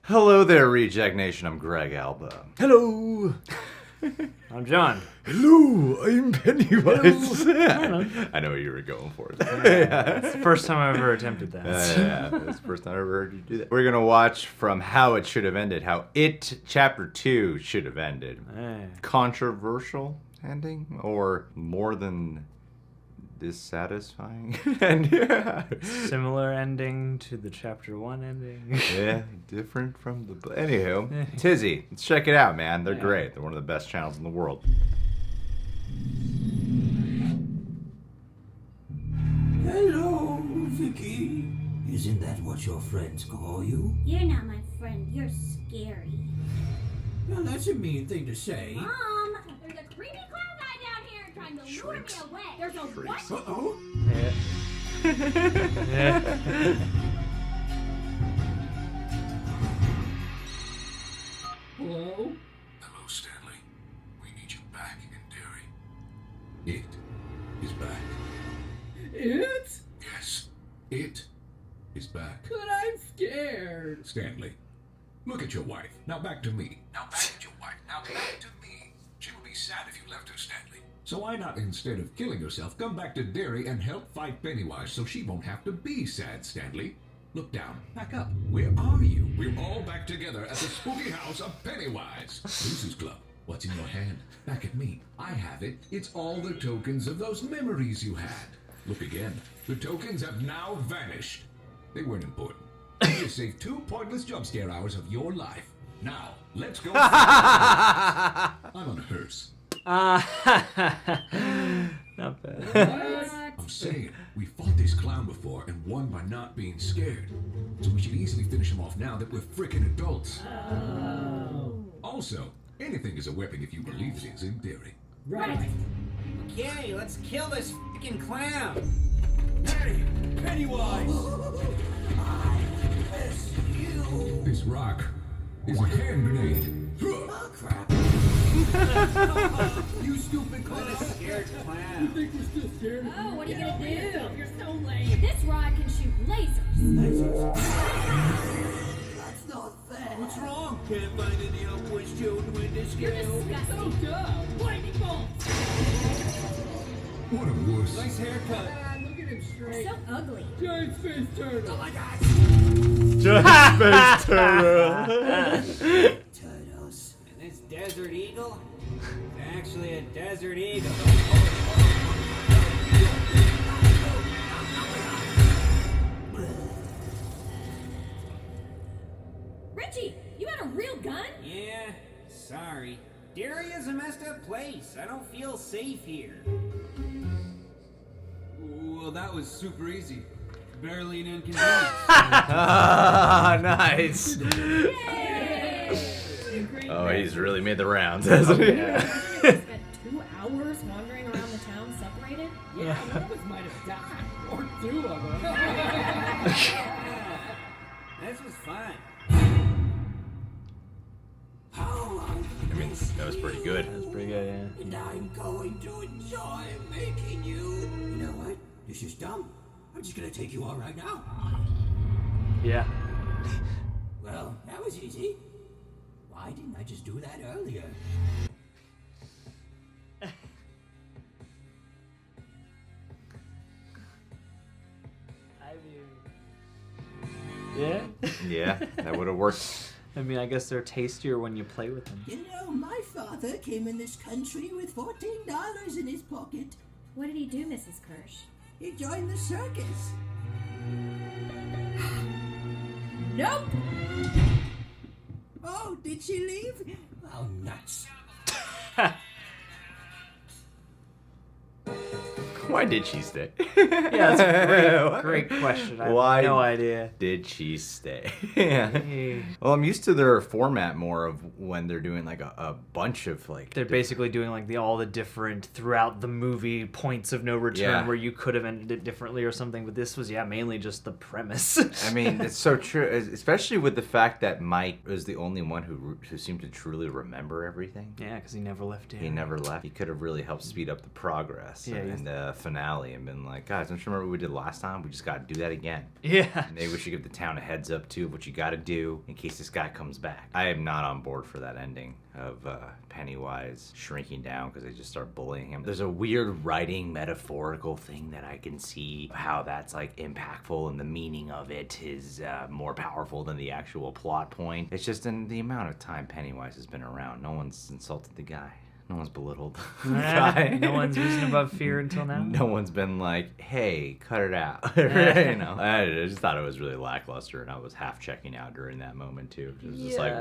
Hello there, Reject Nation. I'm Greg Alba. Hello. I'm John. Hello, I'm Pennywise. I know what you were going for. It's the first time I've ever attempted that. Yeah, that's the first time I ever heard you do that. We're going to watch from How It Should Have Ended, how It Chapter 2 should have ended. Hey. Controversial ending? Or more than dissatisfying? And Similar ending to the Chapter 1 ending. yeah, different from the... Anywho, Tizzy, let's check it out, man. They're great. They're one of the best channels in the world. Hello, Vicky. Isn't that what your friends call you? You're not my friend. You're scary. Well, that's a mean thing to say. Mom, there's a creepy clown guy down here trying to lure me away. There's a what? Uh-oh. Yeah. Hello? Hello, Stanley. We need you back in Derry. It is back. It? Yes, it is back. But I'm scared. Stanley, look at your wife. Now back to me. Now back at your wife. Now back to me. She would be sad if you left her, Stanley. So why not, instead of killing yourself, come back to Derry and help fight Pennywise so she won't have to be sad, Stanley? Look down. Back up. Where are you? We're all back together at the spooky house of Pennywise. Lucy's Club. What's in your hand? Back at me. I have it. It's all the tokens of those memories you had. Look again. The tokens have now vanished. They weren't important. You saved 2 pointless jump scare hours of your life. Now, let's go. I'm on a hearse. Not bad. I'm saying, we fought this clown before and won by not being scared. So we should easily finish him off now that we're frickin' adults. Also, anything is a weapon if you believe things in theory. Right. Okay, let's kill this fucking clown. Hey, Pennywise! I miss you. This rock is a hand grenade. Oh, crap. You stupid What a clown. scared You clown. think we're still scared? Oh, what are you gonna do? You're so lame. This rod can shoot lasers. That's not fair. What's wrong? Can't find any upwards children with this You're scale. disgusting. So dumb. Lightning bolts. What a wuss. Nice haircut. Look at him straight. So ugly. Giant space turtle. Oh my god. Giant space turtle. Turtles. And this desert eagle is actually a desert eagle. Richie, you had a real gun? Yeah, sorry. Derry is a messed up place. I don't feel safe here. Well, that was super easy. Barely an inconvenience. Ah, nice. Oh, he's really made the rounds, hasn't he? Spent 2 hours wandering around the town separated? Yeah, one of us might have died. Or 2 of them. This was fun. How I miss That was pretty good. That's pretty good, yeah. And I'm going to enjoy making you. You know what? This is dumb. I'm just gonna take you all right now. Yeah. Well, that was easy. Why didn't I just do that earlier? Yeah? Yeah, that would have worked. I mean, I guess they're tastier when you play with them. You know, my father came in this country with $14 in his pocket. What did he do, Mrs. Kirsch? He joined the circus. Nope. Oh, did she leave? Oh, nuts. Why did she stay? Yeah, that's a great question. I Why have no idea. did she stay? Hey. Well, I'm used to their format more of when they're doing like a bunch of like. They're basically doing like all the different throughout the movie points of no return Yeah. where you could have ended it differently or something, but this was mainly just the premise. I mean, it's so true, especially with the fact that Mike was the only one who seemed to truly remember everything. Yeah, because he never left here. He never left. He could have really helped speed up the progress Yeah, in the finale and been like, guys, don't you remember what we did last time? We just got to do that again. Yeah. Maybe we should give the town a heads up too of what you got to do in case this guy comes back. I am not on board for that ending of Pennywise shrinking down because they just start bullying him. There's a weird writing metaphorical thing that I can see how that's like impactful, and the meaning of it is more powerful than the actual plot point. It's just in the amount of time Pennywise has been around. No one's insulted the guy. No one's belittled the guy. No one's risen above fear until now. No one's been like, hey, cut it out. You know, I just thought it was really lackluster, and I was half checking out during that moment too. It was just like,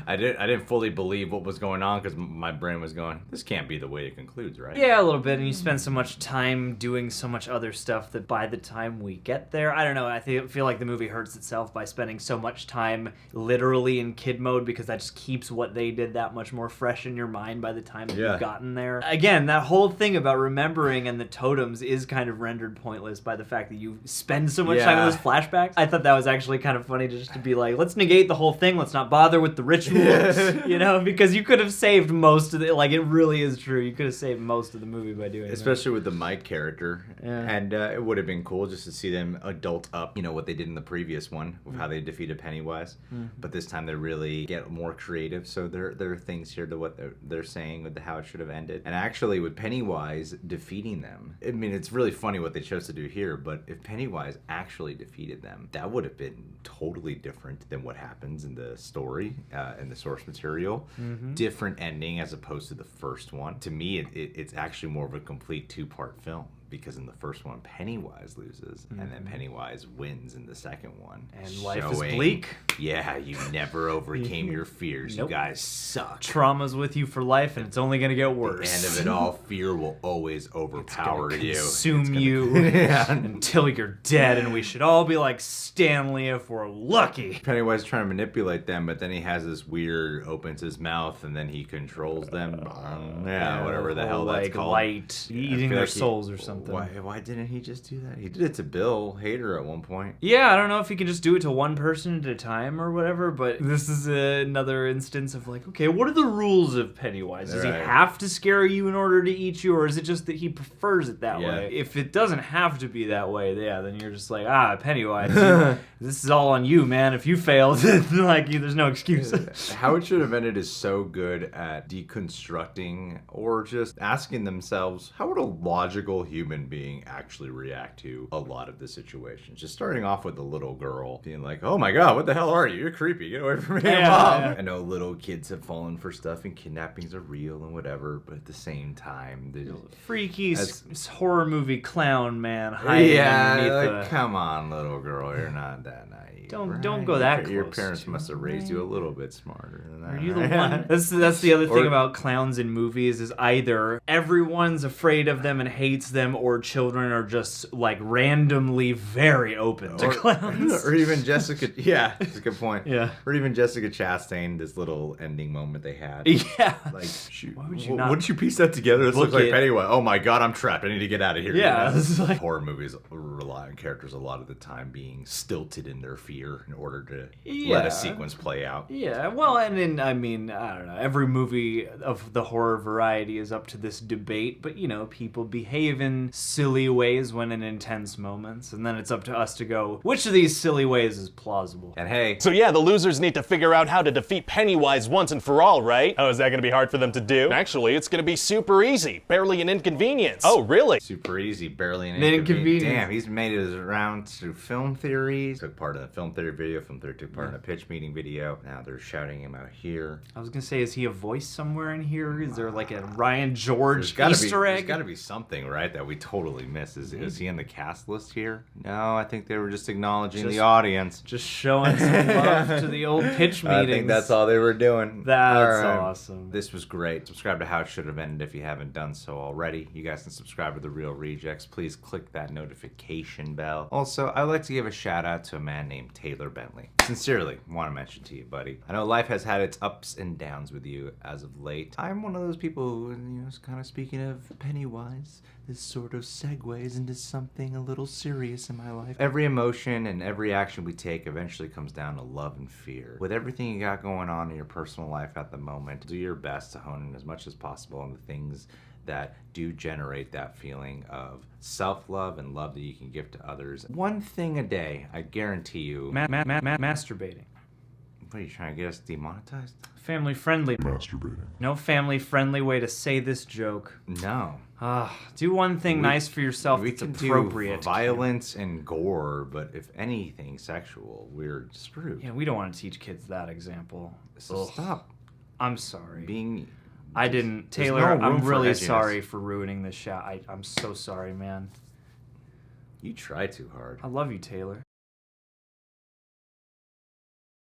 I didn't fully believe what was going on because my brain was going, this can't be the way it concludes, right? Yeah, a little bit, and you spend so much time doing so much other stuff that by the time we get there, I don't know, I feel like the movie hurts itself by spending so much time literally in kid mode, because that just keeps what they did that much more fresh in your mind by the time that you've gotten there. Again, that whole thing about remembering and the totems is kind of rendered pointless by the fact that you spend so much time in those flashbacks. I thought that was actually kind of funny, just to be like, let's negate the whole thing, let's not bother with the rituals, you know, because you could have saved most of it. Like, it really is true. You could have saved most of the movie by doing that. Especially with the Mike character. And it would have been cool just to see them adult up, you know, what they did in the previous one, with how they defeated Pennywise. But this time they really get more creative, so there are things here to what they're saying with how it should have ended. And actually, with Pennywise defeating them, I mean, it's really funny what they chose to do here, but if Pennywise actually defeated them, that would have been totally different than what happens in the story, in the source material. Different ending as opposed to the first one. To me, it's actually more of a complete two-part film. Because in the first one, Pennywise loses, and then Pennywise wins in the second one. And life is bleak. Yeah, you never overcame your fears. Nope. You guys suck. Trauma's with you for life, and it's only going to get worse. At the end of it all, fear will always overpower you. Consume you until you're dead, and we should all be like Stanley if we're lucky. Pennywise is trying to manipulate them, but then he has this weird, opens his mouth, and then he controls them. Whatever the hell that's called. Light, eating their souls or something. Why didn't he just do that? He did it to Bill Hader at one point. Yeah, I don't know if he can just do it to one person at a time or whatever, but this is another instance of like, okay, what are the rules of Pennywise? Does he have to scare you in order to eat you, or is it just that he prefers it that way? If it doesn't have to be that way, then you're just like, Pennywise, this is all on you, man. If you failed, like, there's no excuse. How it should have ended is so good at deconstructing or just asking themselves, how would a logical human being actually react to a lot of the situations? Just starting off with the little girl being like, oh my god, what the hell are you? You're creepy. Get away from me, Mom. I know little kids have fallen for stuff and kidnappings are real and whatever, but at the same time, freaky horror movie clown man hiding underneath come on, little girl, you're not that naive. Don't go that close. Your parents must have raised you a little bit smarter than that. Are you the one? That's the other thing about clowns in movies, is either everyone's afraid of them and hates them, or children are just like randomly very open to clowns. Or even Jessica. Yeah, that's a good point. Yeah. Or even Jessica Chastain, this little ending moment they had. Yeah. Like, shoot, why would you not? Wouldn't you piece that together? This looks like Pennywise. Oh my god, I'm trapped. I need to get out of here. Yeah. This is like... Horror movies rely on characters a lot of the time being stilted in their fear in order to let a sequence play out. Yeah, well, and then, I mean, I don't know, every movie of the horror variety is up to this debate, but, you know, people behave in silly ways when in intense moments, and then it's up to us to go, which of these silly ways is plausible? And hey... So yeah, the losers need to figure out how to defeat Pennywise once and for all, right? Oh, is that gonna be hard for them to do? Actually, it's gonna be super easy. Barely an inconvenience. Oh, really? Super easy, barely an inconvenience. Damn, he's made his rounds through film theories. Took part in a film theory video. Film theory took part in a pitch meeting video. Now they're shouting him out here. I was gonna say, is he a voice somewhere in here? Is there like a Ryan George Easter egg? There's gotta be something, right, that we totally miss. Is he in the cast list here? No, I think they were just acknowledging the audience. Just showing some love to the old pitch meetings. I think that's all they were doing. That's awesome. This was great. Subscribe to How It Should Have Ended if you haven't done so already. You guys can subscribe to The Real Rejects. Please click that notification bell. Also, I'd like to give a shout out to a man named Taylor Bentley. Sincerely want to mention to you, buddy. I know life has had its ups and downs with you as of late. I'm one of those people who, is kind of speaking of Pennywise, this sort of segues into something a little serious in my life. Every emotion and every action we take eventually comes down to love and fear. With everything you got going on in your personal life at the moment, do your best to hone in as much as possible on the things that do generate that feeling of self-love and love that you can give to others. One thing a day, I guarantee you. Masturbating. What are you trying to get us demonetized? Family friendly. Masturbating. No family friendly way to say this joke. No. Do one thing nice for yourself We that's can appropriate. do violence and gore, but if anything sexual, we're screwed. Yeah, we don't want to teach kids that example. So stop I'm sorry. being. I didn't. There's Taylor, no room I'm for really edginess. sorry for ruining this shot. I'm so sorry, man. You try too hard. I love you, Taylor.